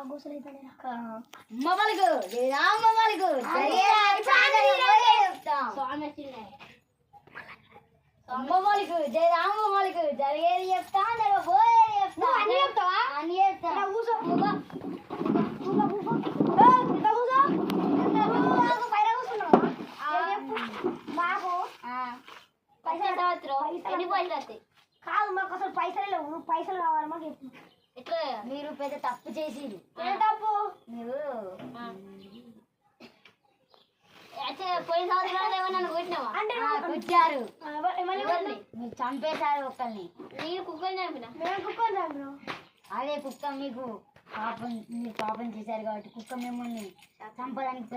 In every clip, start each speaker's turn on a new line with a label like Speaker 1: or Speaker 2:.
Speaker 1: అమ్మవాళ్ళకు రామమ్మవాళ్ళకు అమ్మవాళ్ళకు జయ రామమ్మవాళ్ళకు జరిగేది చెప్తా పోయేది చెప్తా అన్ని చెప్తావా అన్ని చెప్తా ఎన్ని పైసలు వస్తాయి
Speaker 2: కాదు మాకు అసలు పైసలు లేవు నువ్వు పైసలు కావాలి మాకు
Speaker 1: ఎట్లా మీరు పెద్ద తప్పు చేసిరు
Speaker 2: ఏం తప్పు
Speaker 1: మీరు పోయిన సంవత్సరాలు ఏమన్నా కొట్టినావా
Speaker 2: అంటే
Speaker 1: కూర్చారు
Speaker 2: మీరు
Speaker 1: చంపేశారు ఒకరిని
Speaker 2: నేను కుక్కని చంపిన మేము కుక్కని చంపినాం
Speaker 1: అదే కుక్క మీకు పాపం మీరు పాపం చేశారు కాబట్టి కుక్క మిమ్మల్ని చంపడానికి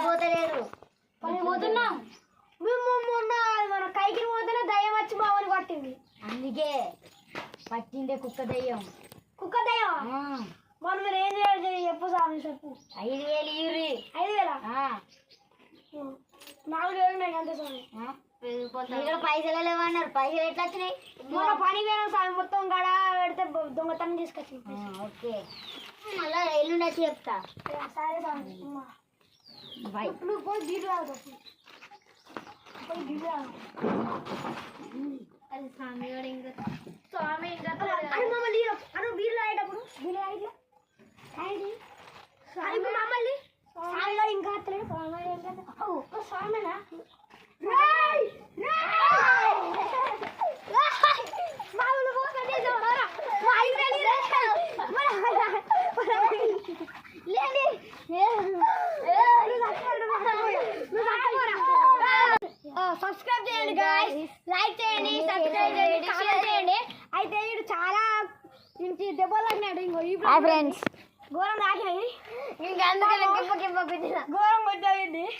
Speaker 1: పోతలేరు
Speaker 2: పోతున్నాం మేము మొన్న మన కైకి పోతేనే దయ్యం వచ్చి మామూలు పట్టింది
Speaker 1: అందుకే పట్టిందే కుక్క దయ్యం
Speaker 2: కుక్క దయ్యం మనం మీరు ఏం చేయాలి చెప్పు స్వామి చెప్పు
Speaker 1: 5,000 ఇవ్వరి
Speaker 2: 5,000 4,000 ఉన్నాయి అంతే స్వామి
Speaker 1: పైసలు లేవన్నారు పైసలు ఎట్లా వచ్చినాయి
Speaker 2: మన పని పోయినా స్వామి మొత్తం గడ పెడితే దొంగతనం తీసుకొచ్చింది
Speaker 1: ఓకే మళ్ళా ఎల్లుండి వచ్చి చెప్తా
Speaker 2: సరే స్వామి
Speaker 1: బాయ్
Speaker 2: నువ్వు పోయి బీటు తాగుతావు పోయి బీటు తాగు అది స్వామి ఇంకా స్వామి ఇంకా అని మమ్మల్ని అను బీరు తాగేటప్పుడు బీరు తాగిట్లా తాగి మమ్మల్ని స్వామి గారు ఇంకా వస్తలేదు స్వామి గారు ఇంకా స్వామినా సబ్స్క్రైబ్ చేయండి గాయ్స్ లైక్ చేయండి సబ్స్క్రైబ్ చేయండి కామెంట్ చేయండి అయితే వీడు చాలా ఇంటి దెబ్బలు తగినాడు ఇంకో
Speaker 1: ఫ్రెండ్స్
Speaker 2: ఘోరం తాకినాయి
Speaker 1: ఇంకా అందుకే
Speaker 2: ఘోరం కొట్టాయండి